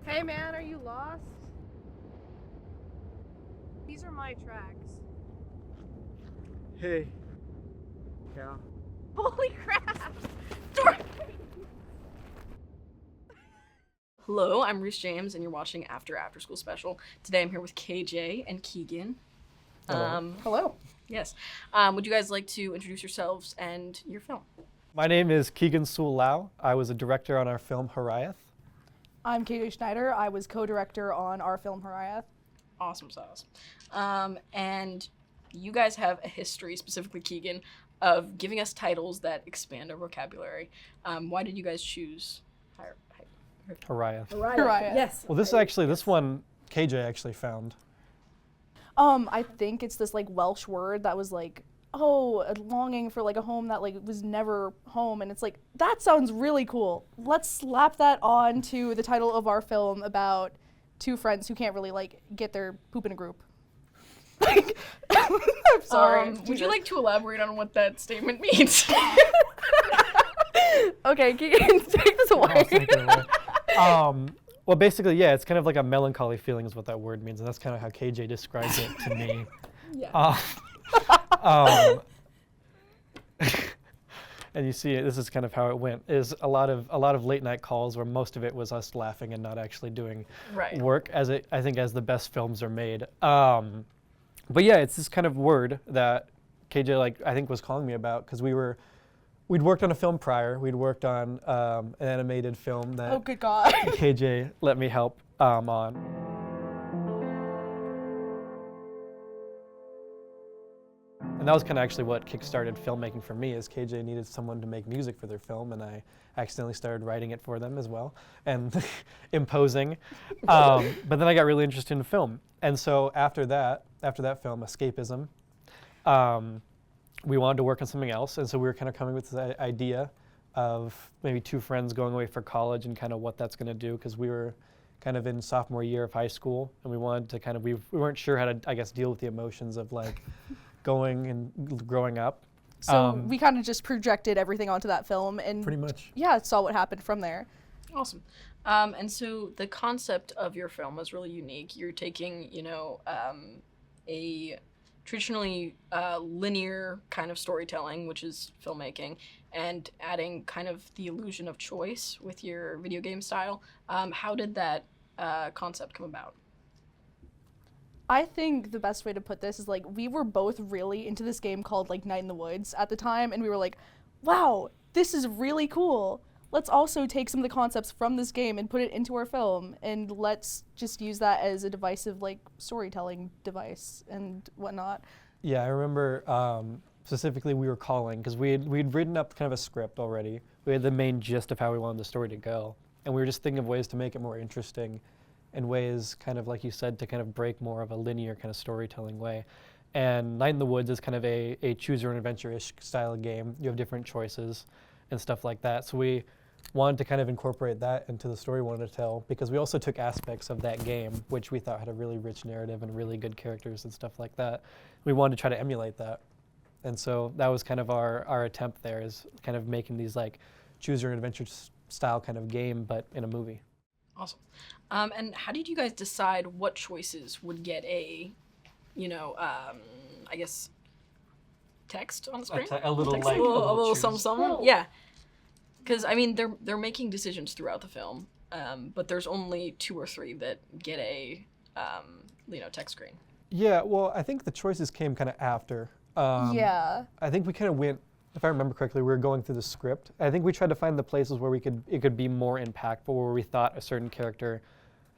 Hey man, are you lost? These are my tracks. Hey. Yeah. Holy crap! Hello, I'm Rhys James, and you're watching After School Special. Today I'm here with KJ and Kegan. Hello. Hello. Yes. Would you guys like to introduce yourselves and your film? My name is Kegan Sewall-Lau. I was a director on our film Hiraeth. I'm Schneider. I was co-director on our film Hiraeth. Awesome sauce. And you guys have a history, specifically Kegan, of giving us titles that expand our vocabulary. Why did you guys choose Hiraeth. Hiraeth. Yes. Well, this one KJ actually found. I think it's this like Welsh word that was like, oh, a longing for like a home that like was never home, and it's like that sounds really cool. Let's slap that on to the title of our film about two friends who can't really like get their poop in a group. I'm sorry. Would you like to elaborate on what that statement means? Okay, Kegan, take this away. I'll take it away. Well, basically, yeah, it's kind of like a melancholy feeling is what that word means, and that's kind of how KJ describes it to me. Yeah. And you see it, this is kind of how it went, is a lot of late night calls where most of it was us laughing and not actually doing work as the best films are made. But yeah, it's this kind of word that KJ I think was calling me about, because we'd worked on a film prior. We'd worked on an animated film that Oh, good God. KJ let me help on. And that was kind of actually what kickstarted filmmaking for me, is KJ needed someone to make music for their film, and I accidentally started writing it for them as well, and imposing. But then I got really interested in film. And so after that film, Escapism, we wanted to work on something else, and so we were kind of coming with this idea of maybe two friends going away for college and kind of what that's going to do, because we were kind of in sophomore year of high school, and we wanted to kind of, we weren't sure how to, I guess, deal with the emotions of like going and growing up. So we kind of just projected everything onto that film, and Pretty much. Yeah, saw what happened from there. Awesome. And so the concept of your film was really unique. You're taking, a traditionally linear kind of storytelling, which is filmmaking, and adding kind of the illusion of choice with your video game style. How did that concept come about? I think the best way to put this is like we were both really into this game called like Night in the Woods at the time, and we were like, wow, this is really cool. Let's also take some of the concepts from this game and put it into our film, and let's just use that as a divisive like storytelling device and whatnot. Yeah, I remember specifically we were calling, because we'd written up kind of a script already. We had the main gist of how we wanted the story to go, and we were just thinking of ways to make it more interesting, and ways kind of, like you said, to kind of break more of a linear kind of storytelling way. And Night in the Woods is kind of a choose your own adventure-ish style of game. You have different choices and stuff like that. So we wanted to kind of incorporate that into the story we wanted to tell, because we also took aspects of that game, which we thought had a really rich narrative and really good characters and stuff like that. We wanted to try to emulate that. And so that was kind of our attempt there, is kind of making these like choose your own adventure style kind of game, but in a movie. Awesome. And how did you guys decide what choices would get a, I guess, text on the screen? A little Text? like a little choose. something. Yeah. Because I mean, they're making decisions throughout the film, but there's only 2 or 3 that get a, text screen. Yeah, well, I think the choices came kind of after. Yeah. I think we kind of went, if I remember correctly, we were going through the script. I think we tried to find the places where it could be more impactful, where we thought a certain character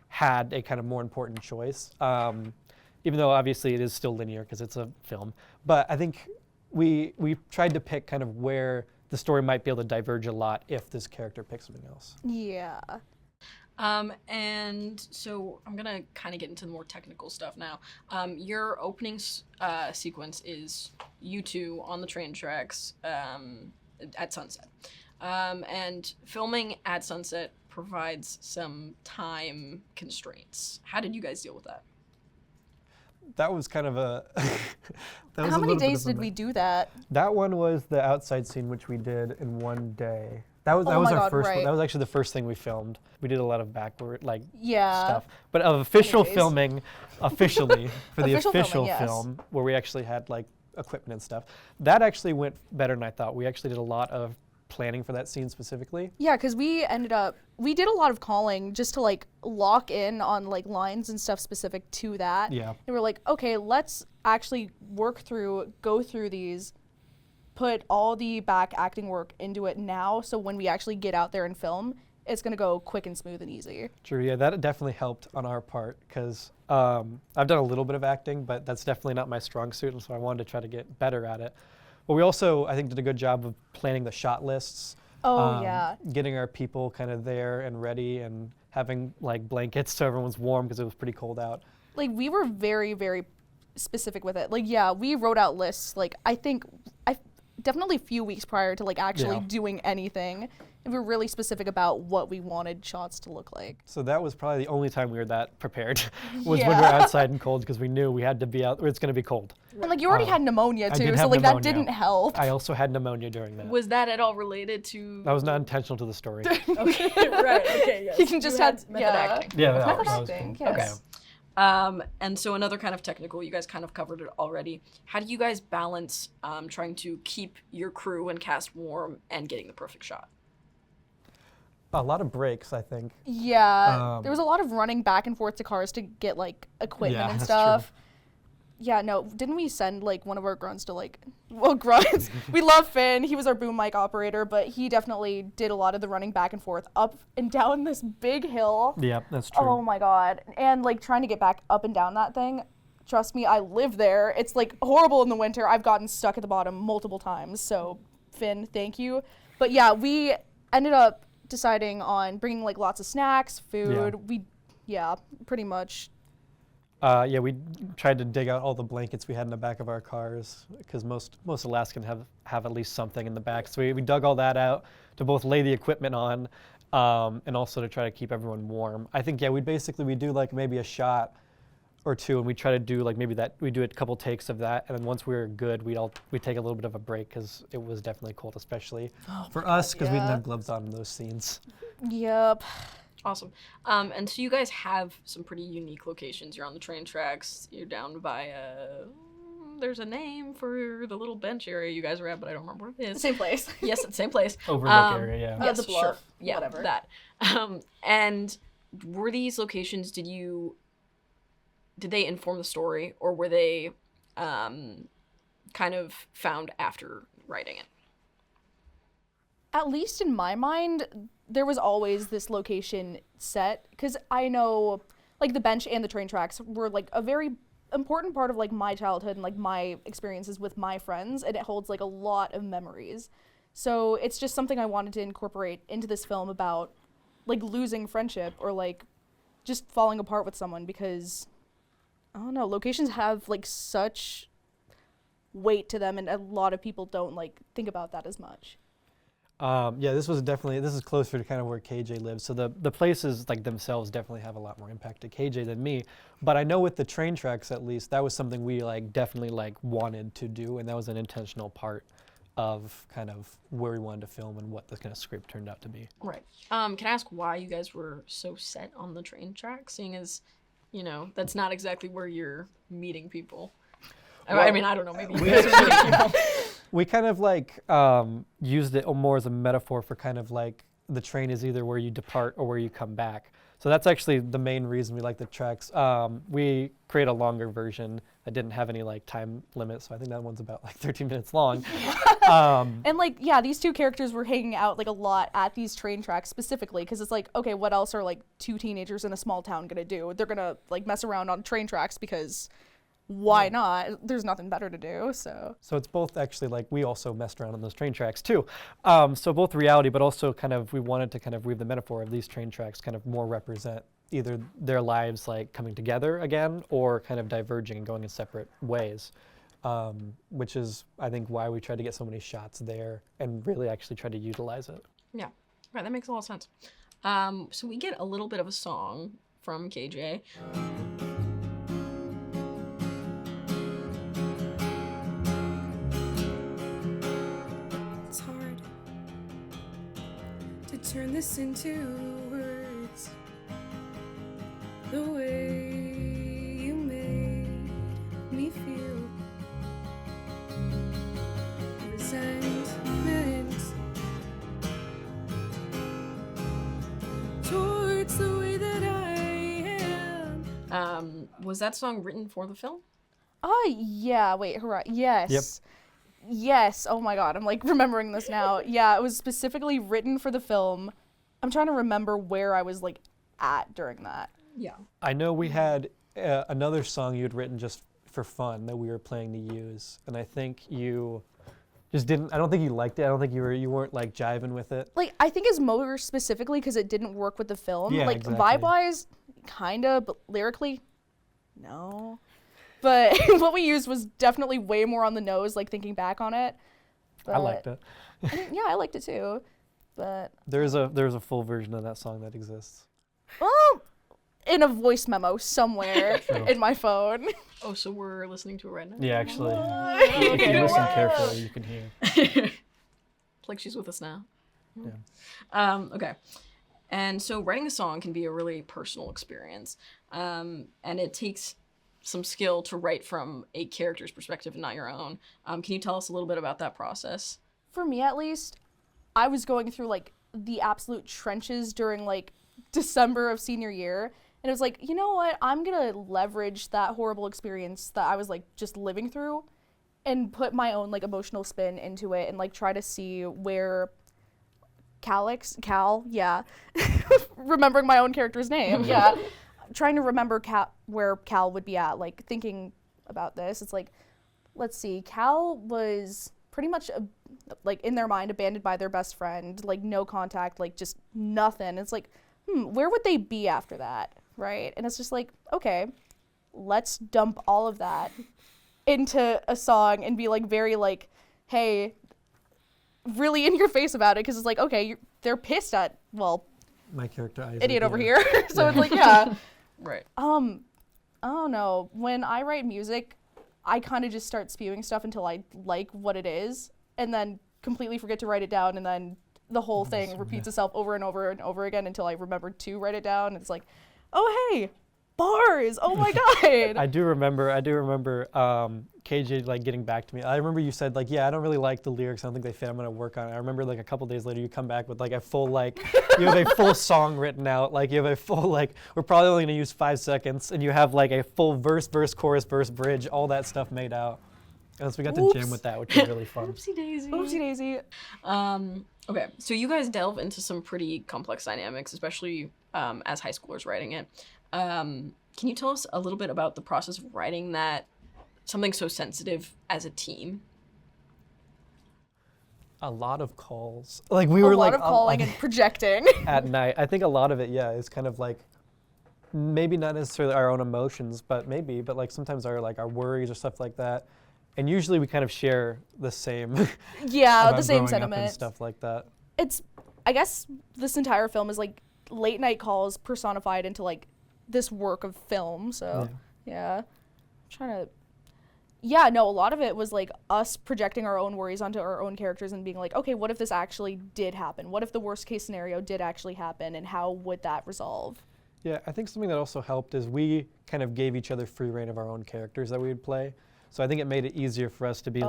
had a kind of more important choice. Even though obviously it is still linear because it's a film. But I think we tried to pick kind of where the story might be able to diverge a lot if this character picks something else. Yeah. And so I'm gonna kind of get into the more technical stuff now. Your opening sequence is you two on the train tracks at sunset. And filming at sunset provides some time constraints. How did you guys deal with that? That was kind of a... How many days did we do that? That one was the outside scene, which we did in one day. That was Oh my our God, first one. right. That was actually the first thing we filmed. We did a lot of backward Yeah. stuff. But of official Anyways. filming, officially, for the Official filming, official yes. film, where we actually had like equipment and stuff, that actually went better than I thought. We actually did a lot of planning for that scene specifically. Yeah, because we did a lot of calling just to like lock in on like lines and stuff specific to that. Yeah. And we're like, okay, let's actually go through these, put all the back acting work into it now, so when we actually get out there and film, it's gonna go quick and smooth and easy. True, yeah, that definitely helped on our part because I've done a little bit of acting, but that's definitely not my strong suit, and so I wanted to try to get better at it. But we also, I think, did a good job of planning the shot lists. Oh, yeah. Getting our people kind of there and ready and having like blankets so everyone's warm because it was pretty cold out. Like, we were very, very specific with it. Like, yeah, we wrote out lists, like, I think, definitely a few weeks prior to, like, actually Yeah. doing anything. And we were really specific about what we wanted shots to look like. So that was probably the only time we were that prepared, was when we Yeah. were outside and cold because we knew we had to be out, or it's going to be cold. And, like, you already had pneumonia, I too, did so, have like, that pneumonia. didn't help. I also had pneumonia during that. Was that at all related to? That was not intentional to the story. Okay, right. Okay, yes. You can just had have- method yeah. acting. Yeah, Method that was acting, cool. yes. And so another kind of technical, you guys kind of covered it already. How do you guys balance trying to keep your crew and cast warm and getting the perfect shot? A lot of breaks, I think. Yeah, there was a lot of running back and forth to cars to get, like, equipment Yeah, and that's stuff. Yeah, no, didn't we send, like, one of our grunts to, like, well, grunts, we love Finn, he was our boom mic operator, but he definitely did a lot of the running back and forth up and down this big hill. Yeah, that's true. Oh my God, and, like, trying to get back up and down that thing, trust me, I live there. It's, like, horrible in the winter. I've gotten stuck at the bottom multiple times, so, Finn, thank you. But yeah, we ended up deciding on bringing, like, lots of snacks, food, pretty much. Yeah, we tried to dig out all the blankets we had in the back of our cars because most Alaskan have at least something in the back. So we dug all that out to both lay the equipment on and also to try to keep everyone warm. I think, yeah, we do like maybe a shot or two, and we try to do like maybe that, we do a couple takes of that, and then once we were good, we'd take a little bit of a break because it was definitely cold, especially for us because we didn't yeah. have gloves on in those scenes. Yep. Awesome. And so you guys have some pretty unique locations. You're on the train tracks. You're down by there's a name for the little bench area you guys are at, but I don't remember what it is. Same place. Yes, it's the same place. Overlook area, yeah. Yes, the bluff, sure. Yeah, whatever. that. And were these locations, did they inform the story, or were they kind of found after writing it? At least in my mind, there was always this location set, because I know, like, the bench and the train tracks were, like, a very important part of, like, my childhood and, like, my experiences with my friends, and it holds, like, a lot of memories. So it's just something I wanted to incorporate into this film about, like, losing friendship or, like, just falling apart with someone, because, I don't know, locations have, like, such weight to them, and a lot of people don't, like, think about that as much. Yeah, this is closer to kind of where KJ lives. So the places like themselves definitely have a lot more impact to KJ than me. But I know with the train tracks, at least, that was something we like definitely like wanted to do, and that was an intentional part of kind of where we wanted to film and what this kind of script turned out to be. Right. Can I ask why you guys were so set on the train track, seeing as, you know, that's not exactly where you're meeting people? I mean, I don't know, maybe you guys are meeting people. We kind of like used it more as a metaphor for kind of like the train is either where you depart or where you come back. So that's actually the main reason we like the tracks. We create a longer version that didn't have any like time limit, so I think that one's about like 13 minutes long. And like, yeah, these two characters were hanging out like a lot at these train tracks specifically, because it's like, okay, what else are like two teenagers in a small town gonna do? They're gonna like mess around on train tracks because why not? There's nothing better to do, so. So it's both actually like we also messed around on those train tracks too. So both reality, but also kind of we wanted to kind of weave the metaphor of these train tracks kind of more represent either their lives like coming together again or kind of diverging and going in separate ways, which is I think why we tried to get so many shots there and really actually try to utilize it. Yeah, right, that makes a lot of sense. So we get a little bit of a song from KJ. It's hard. turn this into words. The way you made me feel. Resentment towards the way that I am. Was that song written for the film? Yeah, wait, hurrah. Yes. Yep. Yes. Oh my god, I'm like remembering this now. Yeah, it was specifically written for the film. I'm trying to remember where I was like at during that. Yeah. I know we had another song you had written just for fun that we were planning to use, and I think you just didn't. I don't think you liked it. I don't think you weren't like jiving with it. Like, I think it's more specifically because it didn't work with the film. Yeah, like, exactly. vibe-wise, kinda, but lyrically, no. But what we used was definitely way more on the nose, like, thinking back on it. I liked it. Yeah, I liked it too. But, There's a full version of that song that exists. well, in a voice memo somewhere in my phone. Oh, so we're listening to it right now? Yeah, actually, if you listen carefully, you can hear. Like she's with us now. Yeah. Okay. And so writing a song can be a really personal experience. And it takes some skill to write from a character's perspective and not your own. Can you tell us a little bit about that process? For me, at least, I was going through, like, the absolute trenches during, like, December of senior year. And it was like, you know what? I'm going to leverage that horrible experience that I was, like, just living through and put my own, like, emotional spin into it and, like, try to see where Cal, yeah. Remembering my own character's name, yeah. Trying to remember where Cal would be at, like, thinking about this. It's like, let's see, Cal was pretty much, like, in their mind, abandoned by their best friend, like, no contact, like, just nothing. It's like, where would they be after that, right? And it's just like, okay, let's dump all of that into a song and be, like, very, like, hey, really in your face about it, because it's like, okay, they're pissed at, well, My character, Isaac, idiot over yeah. here. So it's like, yeah. Right. I don't know. When I write music, I kind of just start spewing stuff until I like what it is, and then completely forget to write it down, and then the whole thing repeats itself over and over and over again until I remember to write it down. It's like, oh hey, bars! Oh my god! I do remember KJ like getting back to me. I remember you said like, yeah, I don't really like the lyrics. I don't think they fit. I'm gonna work on it. I remember like a couple days later, you come back with like a full like, you have a full song written out. Like you have a full like, we're probably only gonna use 5 seconds, and you have like a full verse, chorus, bridge, all that stuff made out. And so we got to jam with that, which was really fun. Oopsie daisy. Oopsie daisy. Okay, so you guys delve into some pretty complex dynamics, especially as high schoolers writing it. Can you tell us a little bit about the process of writing that, something so sensitive as a team? A lot of calls. Like we were a lot like of calling and projecting. at night. I think a lot of it, yeah, is kind of like maybe not necessarily our own emotions, but like sometimes our worries or stuff like that. And usually we kind of share the same. Yeah, about the same growing up and sentiment. stuff like that. It's, I guess this entire film is like late night calls personified into like this work of film. So yeah. A lot of it was like us projecting our own worries onto our own characters and being like, okay, what if this actually did happen? What if the worst case scenario did actually happen, and how would that resolve? Yeah, I think something that also helped is we kind of gave each other free reign of our own characters that we would play. So I think it made it easier for us to be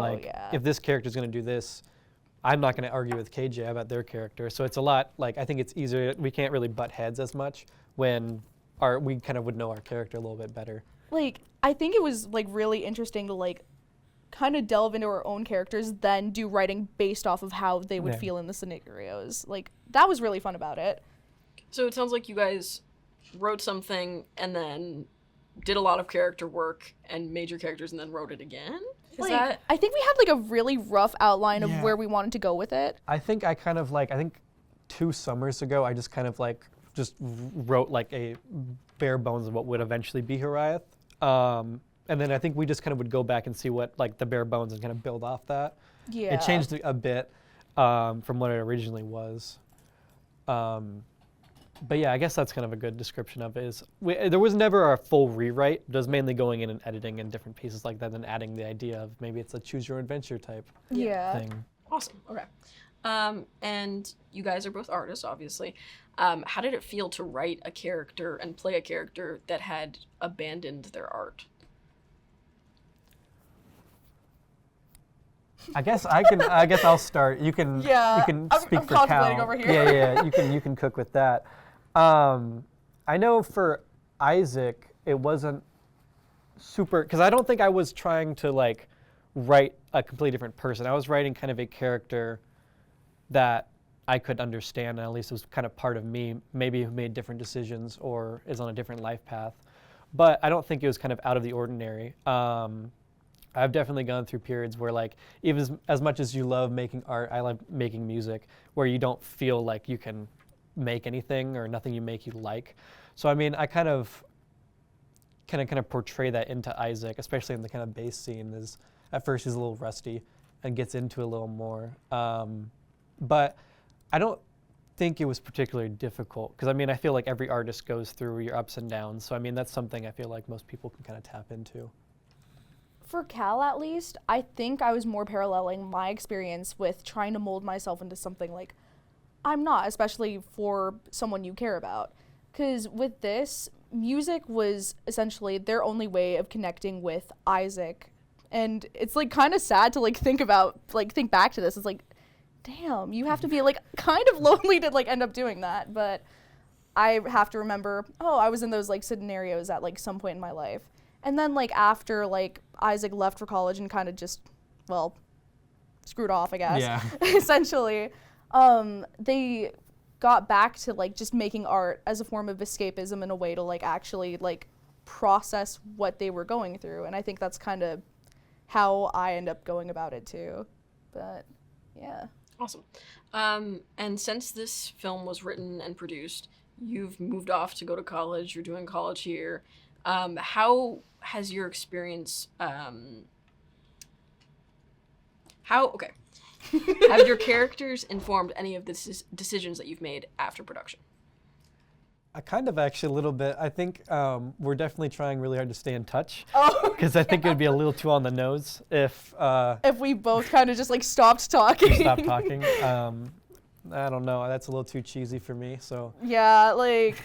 if this character's going to do this, I'm not going to argue with KJ about their character. So it's a lot, like, I think it's easier. We can't really butt heads as much when we kind of would know our character a little bit better. Like, I think it was like really interesting to like kind of delve into our own characters, then do writing based off of how they would feel in the scenarios. Like, that was really fun about it. So it sounds like you guys wrote something and then did a lot of character work and made your characters and then wrote it again? I think we had like a really rough outline of where we wanted to go with it. I think I kind of like, I think 2 summers ago, I just kind of like just wrote like a bare bones of what would eventually be Hiraeth. And then I think we just kind of would go back and see what like the bare bones and kind of build off that. Yeah. It changed a bit from what it originally was. But yeah, I guess that's kind of a good description of it. There was never a full rewrite. It was mainly going in and editing in different pieces like that and adding the idea of maybe it's a choose your adventure type thing. Awesome. Okay. And you guys are both artists, obviously. How did it feel to write a character and play a character that had abandoned their art? I guess I'll start. You can speak I'm for contemplating Cal. over here. Yeah. You can cook with that. I know for Isaac, it wasn't super, because I don't think I was trying to like write a completely different person. I was writing kind of a character that I could understand, and at least it was kind of part of me, maybe who made different decisions or is on a different life path. But I don't think it was kind of out of the ordinary. I've definitely gone through periods where, like, even as much as you love making art, I love making music, where you don't feel like you can make anything or nothing you make you like. So I mean, I kind of portray that into Isaac, especially in the kind of bass scene. Is at first he's a little rusty and gets into a little more. But I don't think it was particularly difficult, because I mean, I feel like every artist goes through your ups and downs. So I mean, that's something I feel like most people can kind of tap into. For Cal, at least, I think I was more paralleling my experience with trying to mold myself into something like I'm not, especially for someone you care about. Because with this, music was essentially their only way of connecting with Isaac. And it's like kind of sad to like think back to this. It's like, damn, you have to be like kind of lonely to like end up doing that. But I have to remember, I was in those like scenarios at like some point in my life. And then like after like Isaac left for college and kind of just, well, screwed off, I guess. Yeah. Essentially, they got back to like just making art as a form of escapism and a way to like actually like process what they were going through. And I think that's kind of how I end up going about it too. But yeah. Awesome. And since this film was written and produced, you've moved off to go to college. You're doing college here. How has your experience, have your characters informed any of the decisions that you've made after production? I kind of actually a little bit. I think we're definitely trying really hard to stay in touch, Oh, because I think it would be a little too on the nose if we both kind of just like stopped talking. stopped talking. I don't know. That's a little too cheesy for me. So Yeah, like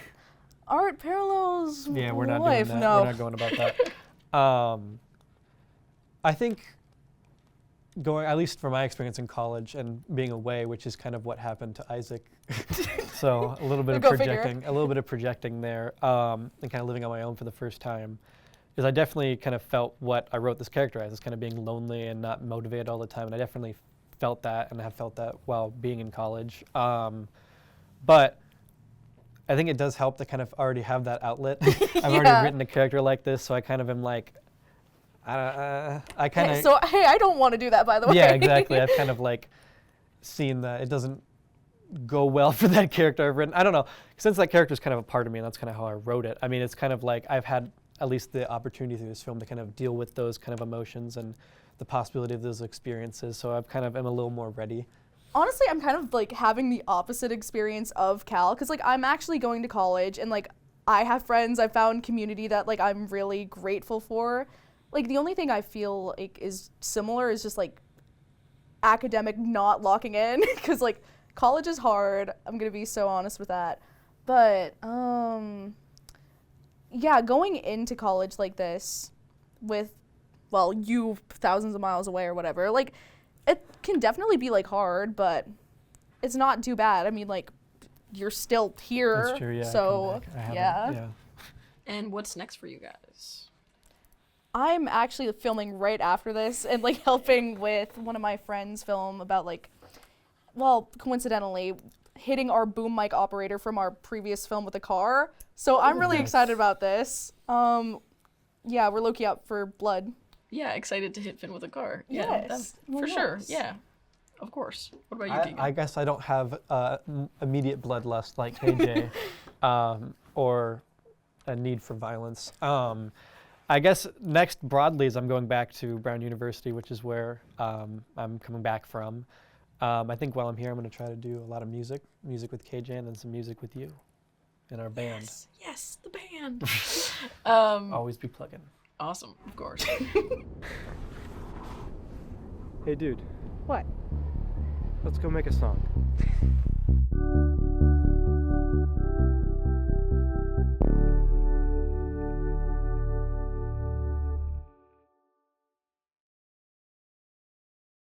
art parallels yeah, we're not life. doing that. No. We're not going about that. I think going, at least from my experience in college and being away, which is kind of what happened to Isaac. So a little bit of Go figure. projecting there, and kind of living on my own for the first time, is I definitely kind of felt what I wrote this character as kind of being lonely and not motivated all the time. And I definitely felt that, and have felt that while being in college. But I think it does help to kind of already have that outlet. I've already written a character like this, so I kind of am like, I kind of. So hey, I don't want to do that, by the way. Yeah, exactly. I've kind of like seen that it doesn't go well for that character I've written. I don't know, since that character is kind of a part of me, and that's kind of how I wrote it. I mean, it's kind of like I've had at least the opportunity through this film to kind of deal with those kind of emotions and the possibility of those experiences. So I've kind of am a little more ready. Honestly, I'm kind of like having the opposite experience of Cal, because like I'm actually going to college and like I have friends, I found community that like I'm really grateful for. Like the only thing I feel like is similar is just like academic not locking in, because like college is hard. I'm gonna be so honest with that. But yeah, going into college like this with, well, you thousands of miles away or whatever, like it can definitely be like hard, but it's not too bad. I mean, like you're still here. That's true, yeah. So yeah. And what's next for you guys? I'm actually filming right after this and like helping with one of my friends' film about like, well, coincidentally, hitting our boom mic operator from our previous film with a car. So I'm really excited about this. Yeah, we're low-key out for blood. Yeah, excited to hit Finn with a car. Yes. Yeah, for sure. Yeah, of course. What about you, Kegan? I guess I don't have immediate bloodlust like KJ, or a need for violence. I guess next broadly is I'm going back to Brown University, which is where I'm coming back from. I think while I'm here, I'm going to try to do a lot of music with KJ, and then some music with you in our band. Yes, the band. Always be plugging. Awesome, of course. Hey, dude. What? Let's go make a song.